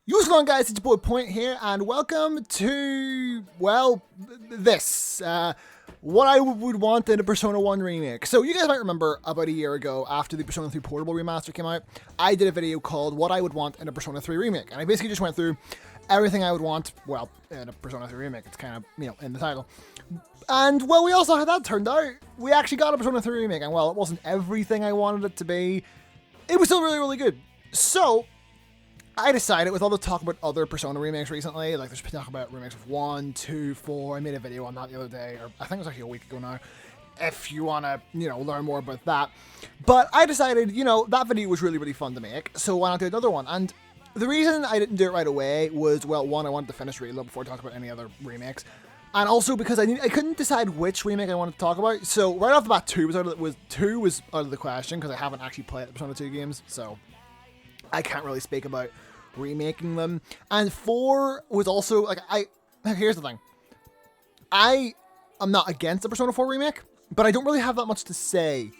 What's going on, guys? It's your boy Point here, and welcome to, well, this. What I would want in a Persona 1 remake. So you guys might remember about a year ago, after the Persona 3 Portable remaster came out, I did a video called What I Would Want in a Persona 3 remake. And I basically just went through everything I would want, well, in a Persona 3 remake. It's kind of, in the title. And, well, we also had that turned out. We actually got a Persona 3 remake, and while it wasn't everything I wanted it to be, it was still really, really good. So I decided, with all the talk about other Persona remakes recently, like there's been talk about remakes of 1, 2, 4, I made a video on that the other day, or I think it was actually a week ago now, if you want to, learn more about that. But I decided, that video was really, really fun to make, so why not do another one? And the reason I didn't do it right away was, well, one, I wanted to finish Reload before I talked about any other remakes, and also because I couldn't decide which remake I wanted to talk about. So right off the bat, 2 was out of the question, because I haven't actually played the Persona 2 games, so I can't really speak about remaking them. And 4 was also, like, here's the thing. I am not against the Persona 4 remake, but I don't really have that much to say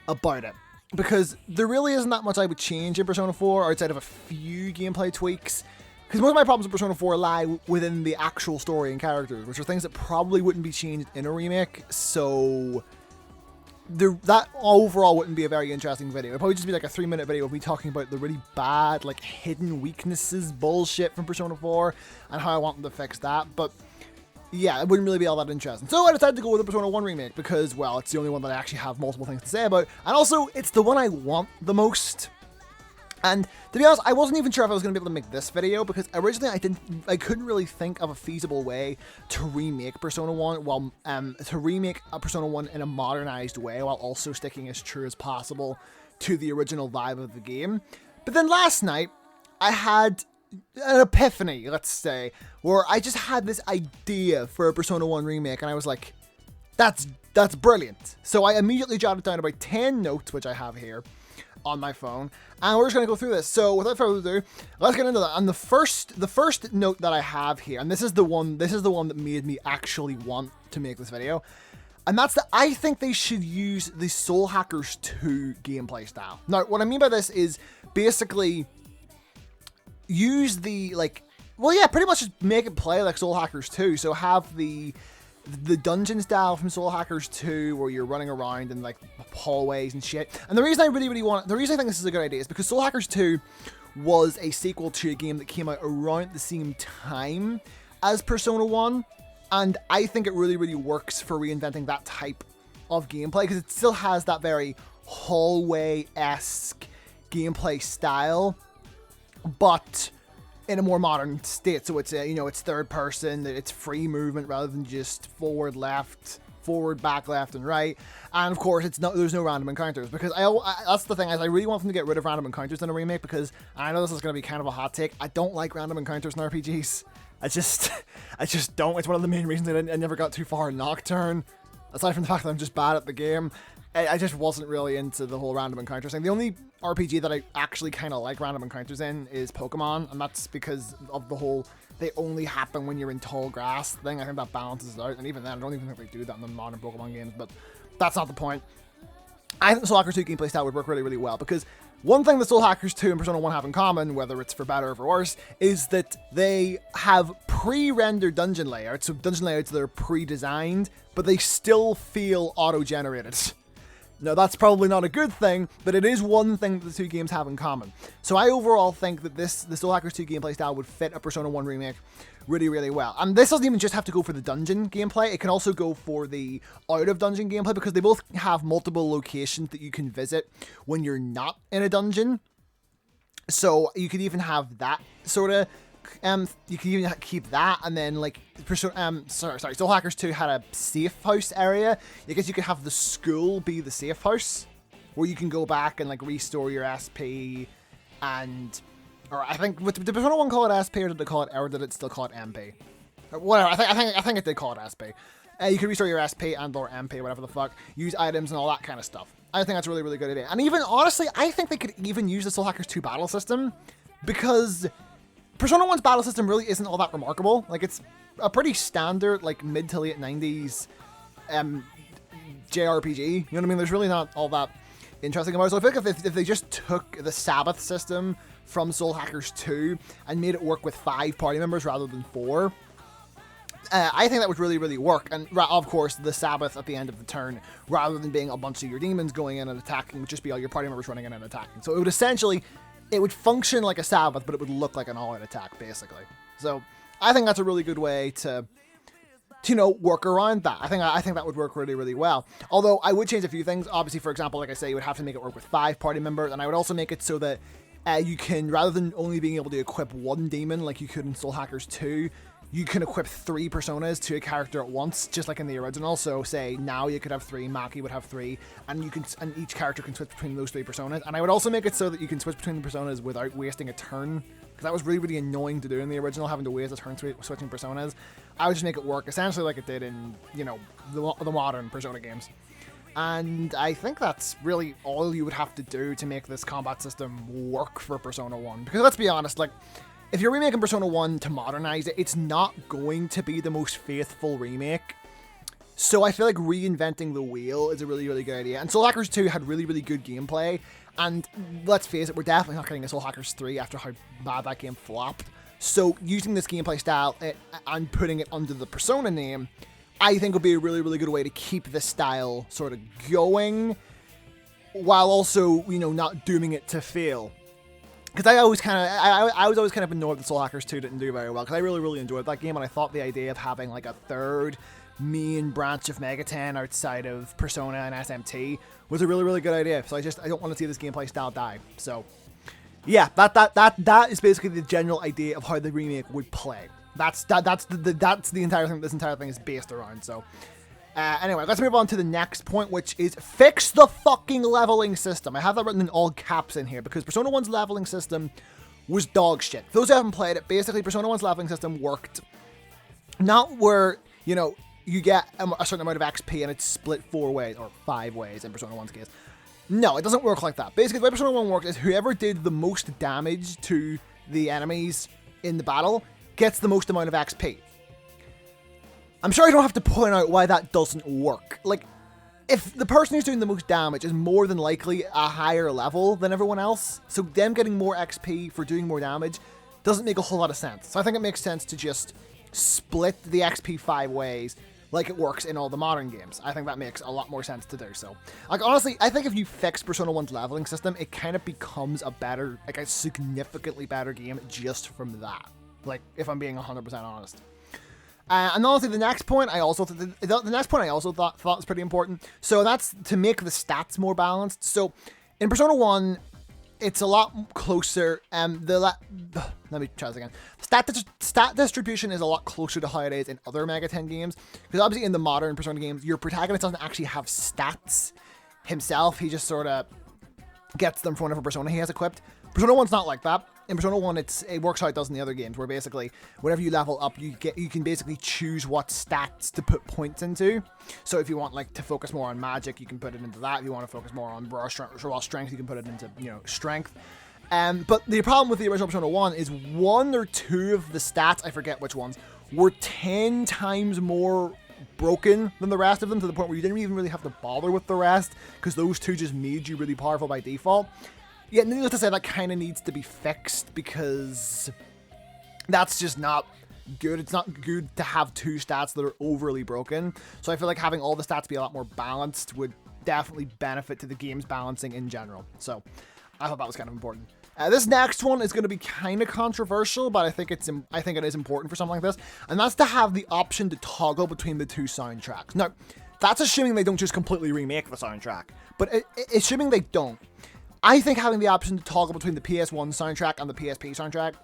about it, because there really isn't that much I would change in Persona 4 outside of a few gameplay tweaks, because most of my problems with Persona 4 lie within the actual story and characters, which are things that probably wouldn't be changed in a remake, so that overall wouldn't be a very interesting video. It'd probably just be like a 3-minute video of me talking about the really bad, like, hidden weaknesses bullshit from Persona 4 and how I want them to fix that. But yeah, it wouldn't really be all that interesting. So I decided to go with the Persona 1 remake because, well, it's the only one that I actually have multiple things to say about, and also it's the one I want the most. And to be honest, I wasn't even sure if I was going to be able to make this video, because originally I couldn't really think of a feasible way to remake Persona 1 to remake a Persona 1 in a modernized way while also sticking as true as possible to the original vibe of the game. But then last night, I had an epiphany, let's say, where I just had this idea for a Persona 1 remake, and I was like, that's brilliant. So I immediately jotted down about 10 notes, which I have here on my phone, and we're just going to go through this. So without further ado, let's get into that. And the first note that I have here, and this is the one that made me actually want to make this video, and that's that I think they should use the Soul Hackers 2 gameplay style. Now, what I mean by this is basically use the, pretty much just make it play like Soul Hackers 2. So have the dungeon style from Soul Hackers 2, where you're running around in like hallways and shit. And the reason I think this is a good idea is because Soul Hackers 2 was a sequel to a game that came out around the same time as Persona 1, and I think it really, really works for reinventing that type of gameplay, because it still has that very hallway-esque gameplay style, but in a more modern state. So it's it's third person, it's free movement rather than just forward, back, left, and right. And of course, there's no random encounters, because that's the thing, is I really want them to get rid of random encounters in a remake, because I know this is going to be kind of a hot take. I don't like random encounters in RPGs. I just don't. It's one of the main reasons I never got too far in Nocturne, aside from the fact that I'm just bad at the game. I just wasn't really into the whole random encounters thing. The only RPG that I actually kind of like random encounters in is Pokemon, and that's because of the whole they only happen when you're in tall grass thing. I think that balances it out, and even then, I don't even think they do that in the modern Pokemon games, but that's not the point. I think the Soul Hackers 2 gameplay style would work really, really well, because one thing that Soul Hackers 2 and Persona 1 have in common, whether it's for better or for worse, is that they have pre-rendered dungeon layouts, so dungeon layouts that are pre-designed, but they still feel auto-generated. Now, that's probably not a good thing, but it is one thing that the two games have in common. So I overall think that the Soul Hackers 2 gameplay style would fit a Persona 1 remake really, really well. And this doesn't even just have to go for the dungeon gameplay, it can also go for the out-of-dungeon gameplay, because they both have multiple locations that you can visit when you're not in a dungeon. So you could even have that sort of you can even keep that, and then like Soul Hackers 2 had a safe house area. I guess you could have the school be the safe house, where you can go back and like restore your SP, or I think did Persona 1 call it SP, or did they call it, or did it still call it MP? Or whatever. I think it did call it SP. You can restore your SP and or MP, whatever the fuck. Use items and all that kind of stuff. I think that's a really, really good idea. And even honestly, I think they could even use the Soul Hackers 2 battle system, because Persona 1's battle system really isn't all that remarkable. Like, it's a pretty standard, like, mid to late 90s JRPG. You know what I mean? There's really not all that interesting about it. So I feel like if they just took the Sabbath system from Soul Hackers 2 and made it work with 5 party members rather than 4. I think that would really, really work. And of course, the Sabbath at the end of the turn, rather than being a bunch of your demons going in and attacking, would just be all your party members running in and attacking. So it would essentially, it would function like a Sabbath, but it would look like an all-out attack, basically. So I think that's a really good way to work around that. I think that would work really, really well. Although I would change a few things. Obviously, for example, like I say, you would have to make it work with 5 party members, and I would also make it so that you can, rather than only being able to equip 1 demon like you could in Soul Hackers 2, you can equip 3 personas to a character at once, just like in the original. So say now you could have 3, Maki would have 3, and each character can switch between those 3 personas. And I would also make it so that you can switch between the personas without wasting a turn, because that was really, really annoying to do in the original, having to waste a turn switching personas. I would just make it work essentially like it did in, the modern Persona games. And I think that's really all you would have to do to make this combat system work for Persona 1. Because let's be honest, like, if you're remaking Persona 1 to modernize it, it's not going to be the most faithful remake. So I feel like reinventing the wheel is a really, really good idea. And Soul Hackers 2 had really, really good gameplay. And let's face it, we're definitely not getting a Soul Hackers 3 after how bad that game flopped. So using this gameplay style and putting it under the Persona name, I think would be a really, really good way to keep this style sort of going, while also, not dooming it to fail. Because I was always kind of annoyed that Soul Hackers 2 didn't do very well, because I really, really enjoyed that game, and I thought the idea of having like a third main branch of Megaten outside of Persona and SMT was a really, really good idea. So I don't want to see this gameplay style die. So yeah, that is basically the general idea of how the remake would play. That's the entire thing this entire thing is based around. So anyway, let's move on to the next point, which is fix the fucking leveling system. I have that written in all caps in here because Persona 1's leveling system was dog shit. For those who haven't played it, basically Persona 1's leveling system worked not where, you get a certain amount of XP and it's split 4 ways, or 5 ways in Persona 1's case. No, it doesn't work like that. Basically, the way Persona 1 works is whoever did the most damage to the enemies in the battle gets the most amount of XP. I'm sure I don't have to point out why that doesn't work. Like, if the person who's doing the most damage is more than likely a higher level than everyone else, so them getting more XP for doing more damage doesn't make a whole lot of sense. So I think it makes sense to just split the XP 5 ways like it works in all the modern games. I think that makes a lot more sense to do so. Like, honestly, I think if you fix Persona 1's leveling system, it kind of becomes a significantly better game just from that. Like, if I'm being 100% honest. And honestly, the next point I also thought was pretty important. So that's to make the stats more balanced. So in Persona 1, it's a lot closer. Let me try this again. Stat distribution is a lot closer to how it is in other Mega 10 games. Because obviously in the modern Persona games, your protagonist doesn't actually have stats himself. He just sort of gets them from whatever persona he has equipped. Persona 1's not like that. In Persona 1, it works how it does in the other games, where basically, whenever you level up, you can basically choose what stats to put points into. So if you want, like, to focus more on magic, you can put it into that. If you want to focus more on raw strength, you can put it into, strength. But the problem with the original Persona 1 is 1 or 2 of the stats, I forget which ones, were 10 times more broken than the rest of them, to the point where you didn't even really have to bother with the rest, because those 2 just made you really powerful by default. Yeah, needless to say, that kind of needs to be fixed, because that's just not good. It's not good to have 2 stats that are overly broken. So I feel like having all the stats be a lot more balanced would definitely benefit to the game's balancing in general. So I thought that was kind of important. This next one is going to be kind of controversial, but I think it is important for something like this, and that's to have the option to toggle between the 2 soundtracks. Now, that's assuming they don't just completely remake the soundtrack, but assuming they don't, I think having the option to toggle between the PS1 soundtrack and the PSP soundtrack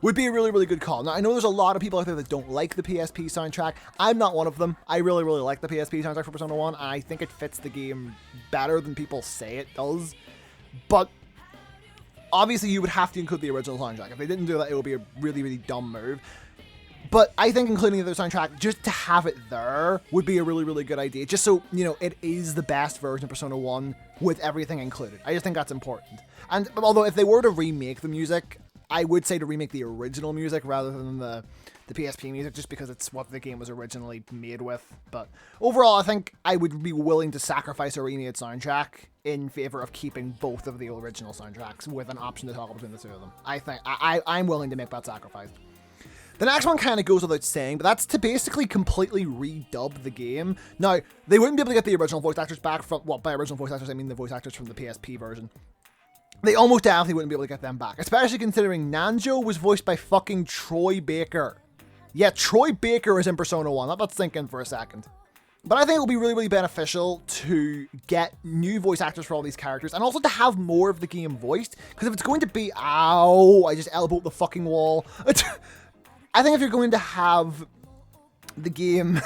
would be a really, really good call. Now, I know there's a lot of people out there that don't like the PSP soundtrack. I'm not one of them. I really, really like the PSP soundtrack for Persona 1, and I think it fits the game better than people say it does. But obviously, you would have to include the original soundtrack. If they didn't do that, it would be a really, really dumb move. But I think including the soundtrack, just to have it there, would be a really, really good idea. Just so, it is the best version of Persona 1 with everything included. I just think that's important. And although if they were to remake the music, I would say to remake the original music rather than the PSP music, just because it's what the game was originally made with. But overall, I think I would be willing to sacrifice a remade soundtrack in favor of keeping both of the original soundtracks with an option to toggle between the two of them. I'm willing to make that sacrifice. The next one kind of goes without saying, but that's to basically completely redub the game. Now, they wouldn't be able to get the original voice actors back from, well, by original voice actors, I mean the voice actors from the PSP version. They almost definitely wouldn't be able to get them back, especially considering Nanjo was voiced by fucking Troy Baker. Yeah, Troy Baker is in Persona 1. Let that sink in for a second. But I think it will be really, really beneficial to get new voice actors for all these characters, and also to have more of the game voiced, because if it's going to be, ow, I just elbowed the fucking wall. I think if you're going to have the game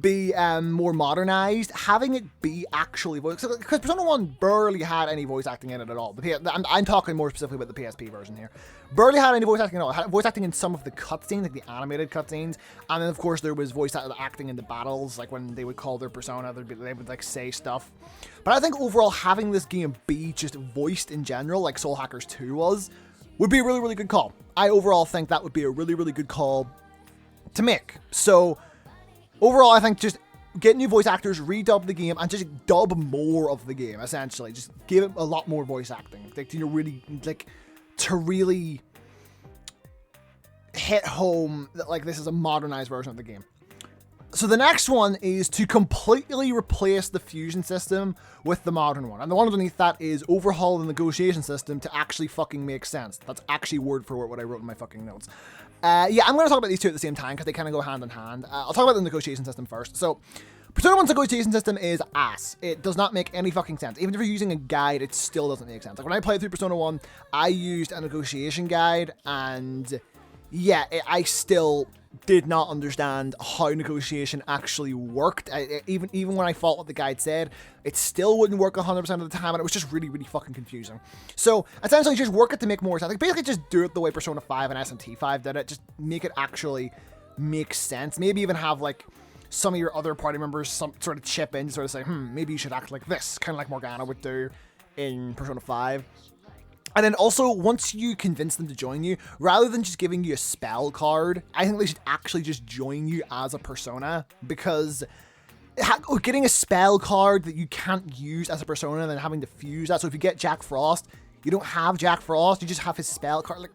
be more modernized, having it be actually voiced, because Persona 1 barely had any voice acting in it at all. I'm talking more specifically about the PSP version here. Barely had any voice acting at all. It had voice acting in some of the cutscenes, like the animated cutscenes, and then of course there was voice acting in the battles, like when they would call their persona, they would like say stuff. But I think overall having this game be just voiced in general, like Soul Hackers 2 was, would be a really, really good call. I overall think that would be a really, really good call to make. So overall, I think just get new voice actors, redub the game, and just dub more of the game, essentially. Just give it a lot more voice acting. Like, you know, really, like, to really hit home that, like, this is a modernized version of the game. So the next one is to completely replace the fusion system with the modern one. And the one underneath that is overhaul the negotiation system to actually fucking make sense. That's actually word for word what I wrote in my fucking notes. Yeah, I'm going to talk about these two at the same time because they kind of go hand in hand. I'll talk about the negotiation system first. So, Persona 1's negotiation system is ass. It does not make any fucking sense. Even if you're using a guide, it still doesn't make sense. Like, when I played through Persona 1, I used a negotiation guide, and yeah, I still did not understand how negotiation actually worked. Even when I followed what the guide said, it still wouldn't work 100% of the time, and it was just really, really fucking confusing. So, essentially, just work it to make more sense. Like, basically, just do it the way Persona 5 and SMT5 did it. Just make it actually make sense. Maybe even have, like, some of your other party members some sort of chip in to sort of say, maybe you should act like this, kind of like Morgana would do in Persona 5. And then also, once you convince them to join you, rather than just giving you a spell card, I think they should actually just join you as a persona, because getting a spell card that you can't use as a persona and then having to fuse that, so if you get Jack Frost, you don't have Jack Frost, you just have his spell card, like,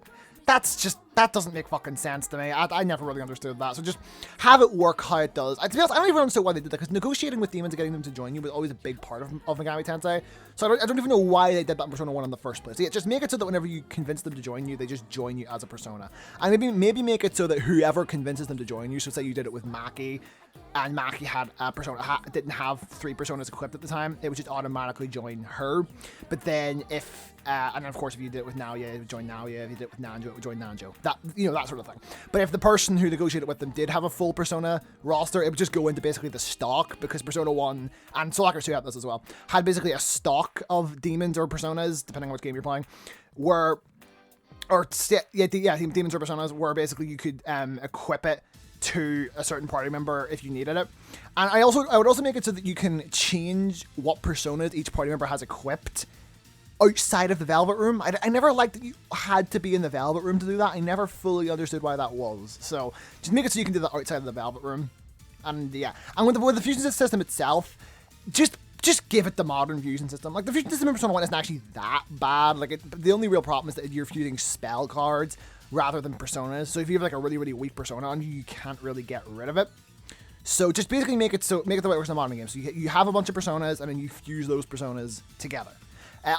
that doesn't make fucking sense to me. I never really understood that. So just have it work how it does. To be honest, I don't even understand why they did that, because negotiating with demons and getting them to join you was always a big part of Megami Tensei. So I don't even know why they did that in Persona 1 in the first place. So yeah, just make it so that whenever you convince them to join you, they just join you as a persona. And maybe make it so that whoever convinces them to join you, so say you did it with Maki, and Maki had a persona, didn't have 3 personas equipped at the time, it would just automatically join her. But then if, and then of course if you did it with Naoya, it would join Naoya. If you did it with Nanjo, it would join Nanjo. That, you know, that sort of thing. But if the person who negotiated with them did have a full persona roster, it would just go into basically the stock, because Persona 1, and Soul Hackers 2 had this as well, had basically a stock of demons or personas, depending on which game you're playing, demons or personas, where basically you could equip it to a certain party member if you needed it. And I would also make it so that you can change what personas each party member has equipped outside of the Velvet Room. I never liked that you had to be in the Velvet Room to do that. I never fully understood why that was. So just make it so you can do that outside of the Velvet Room. And yeah, and with the fusion system itself, just give it the modern fusion system. Like, the fusion system in Persona 1 isn't actually that bad. Like, the only real problem is that you're fusing spell cards rather than personas. So if you have like a really, really weak persona on you, you can't really get rid of it. So just basically make it the way it works in the modern game. So you have a bunch of personas, and then you fuse those personas together.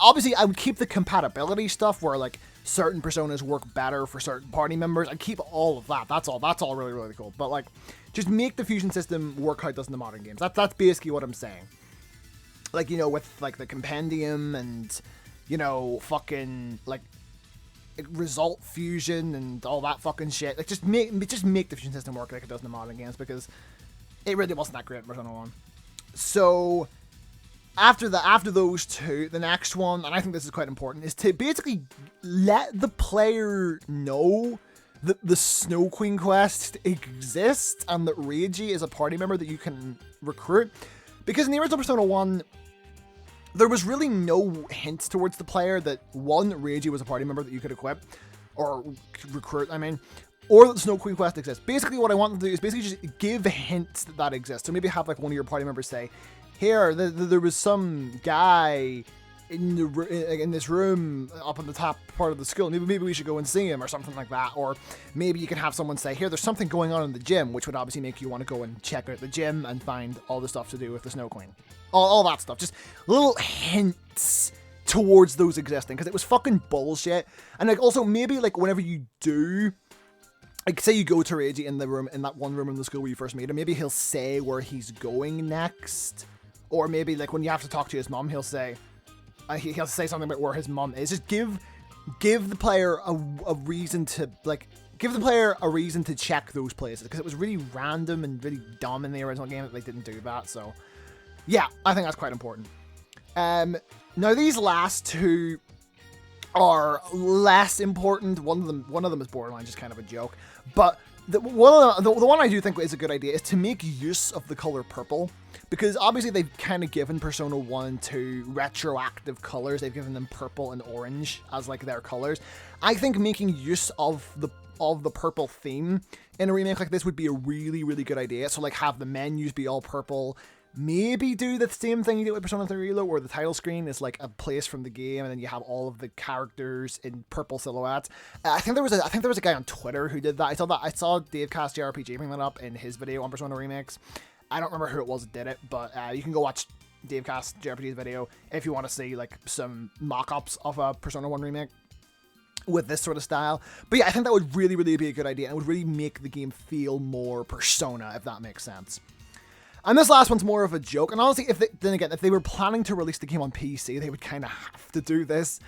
Obviously, I would keep the compatibility stuff where, like, certain personas work better for certain party members. I'd keep all of that. That's all really, really cool. But, like, just make the fusion system work how it does in the modern games. That's basically what I'm saying. Like, you know, with, like, the compendium and, you know, fucking, like, result fusion and all that fucking shit. Like, just make the fusion system work like it does in the modern games, because it really wasn't that great in Persona 1. So after those two, the next one, and I think this is quite important, is to basically let the player know that the Snow Queen quest exists and that Reiji is a party member that you can recruit. Because in the original Persona 1, there was really no hints towards the player that, one, Reiji was a party member that you could equip, or recruit, I mean, or that the Snow Queen quest exists. Basically, what I want them to do is basically just give hints that exists. So maybe have, like, one of your party members say, here, there was some guy in this room up on the top part of the school. Maybe we should go and see him or something like that. Or maybe you can have someone say, here, there's something going on in the gym, which would obviously make you want to go and check out the gym and find all the stuff to do with the Snow Queen. All that stuff. Just little hints towards those existing, because it was fucking bullshit. And like, also maybe like whenever you do, like say you go to Reggie in that one room in the school where you first meet him, maybe he'll say where he's going next. Or maybe like when you have to talk to his mom, he'll say something about where his mom is. Just give the player a reason to check those places, because it was really random and really dumb in the original game that they didn't do that. So yeah, I think that's quite important. Now these last two are less important. One of them is borderline just kind of a joke, but the one I do think is a good idea is to make use of the color purple, because obviously they've kind of given Persona 1 and 2 retroactive colors. They've given them purple and orange as like their colors. I think making use of the purple theme in a remake like this would be a really, really good idea. So like have the menus be all purple. Maybe do the same thing you did with Persona 3 Reload, where the title screen is like a place from the game, and then you have all of the characters in purple silhouettes. I think there was a guy on Twitter who did that. I saw Dave Cast JRPG bring that up in his video on Persona Remakes. I don't remember who it was that did it, but you can go watch Dave Cast JRPG's video if you want to see like some mock-ups of a Persona 1 remake with this sort of style. But yeah, I think that would really, really be a good idea, and it would really make the game feel more Persona, if that makes sense. And this last one's more of a joke. And honestly, if they were planning to release the game on PC, they would kind of have to do this.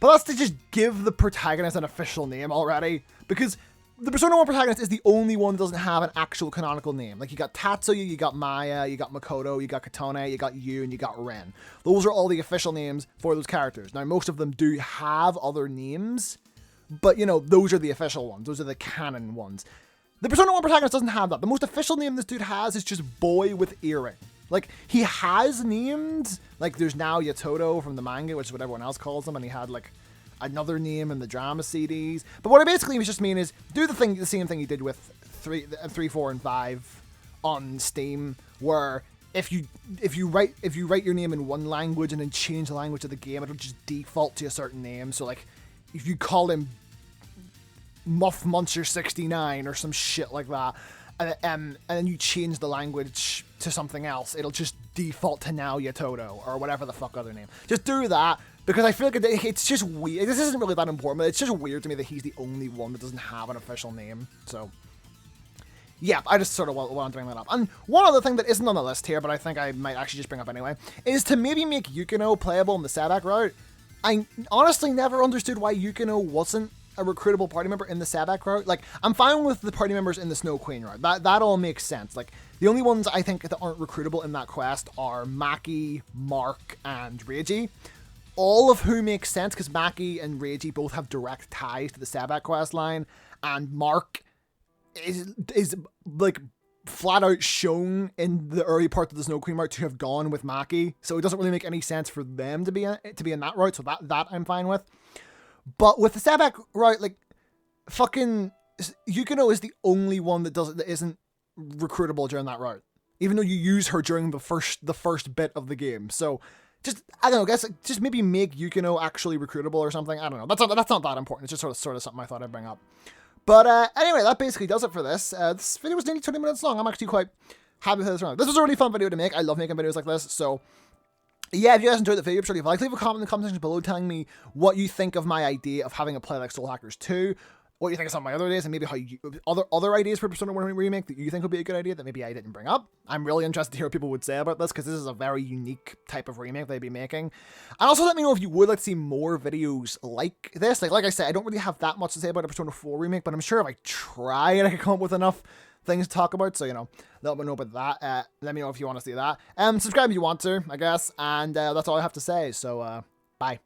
But that's to just give the protagonist an official name already. Because the Persona 1 protagonist is the only one that doesn't have an actual canonical name. Like, you got Tatsuya, you got Maya, you got Makoto, you got Katone, you got Yu, and you got Ren. Those are all the official names for those characters. Now, most of them do have other names, but, you know, those are the official ones. Those are the canon ones. The Persona 1 protagonist doesn't have that. The most official name this dude has is just Boy with Earring. Like, he has names. Like, there's now Yatoto from the manga, which is what everyone else calls him, and he had, like, another name in the drama CDs. But what I basically was just mean is, do the same thing you did with 3, 4, and 5 on Steam, where if you write your name in one language and then change the language of the game, it'll just default to a certain name. So, like, if you call him Muff Muncher 69 or some shit like that, and then you change the language to something else, it'll just default to now Yatoto or whatever the fuck other name. Just do that, because I feel like it's just weird. This isn't really that important, but it's just weird to me that he's the only one that doesn't have an official name. So yeah, I just sort of wanted to bring that up. And one other thing that isn't on the list here, but I think I might actually just bring up anyway, is to maybe make Yukino playable in the Sabak route. I honestly never understood why Yukino wasn't a recruitable party member in the Sabak route. Like, I'm fine with the party members in the Snow Queen route. That all makes sense. Like, the only ones I think that aren't recruitable in that quest are Maki, Mark, and Reiji. All of who makes sense, because Maki and Reiji both have direct ties to the Sabak quest line, and Mark is like flat out shown in the early part of the Snow Queen route to have gone with Maki, so it doesn't really make any sense for them to be in that route. So that I'm fine with. But with the Sabak route, like, fucking Yukino is the only one that isn't recruitable during that route, even though you use her during the first bit of the game. So just, I don't know, guess just maybe make Yukino actually recruitable or something. I don't know. That's not that important. It's just sort of something I thought I'd bring up. But anyway, that basically does it for this. This video was nearly 20 minutes long. I'm actually quite happy with this round. This was a really fun video to make. I love making videos like this. So yeah, if you guys enjoyed the video, be sure to leave a comment in the comment section below telling me what you think of my idea of having a play like Soul Hackers 2, what you think of some of my other ideas, and maybe how other ideas for Persona 1 Remake that you think would be a good idea that maybe I didn't bring up. I'm really interested to hear what people would say about this, because this is a very unique type of remake they'd be making. And also let me know if you would like to see more videos like this. Like I said, I don't really have that much to say about a Persona 4 remake, but I'm sure if I tried, I could come up with enough things to talk about. So, you know, let me know about that. Let me know if you want to see that. Subscribe if you want to, I guess. And that's all I have to say. So, bye.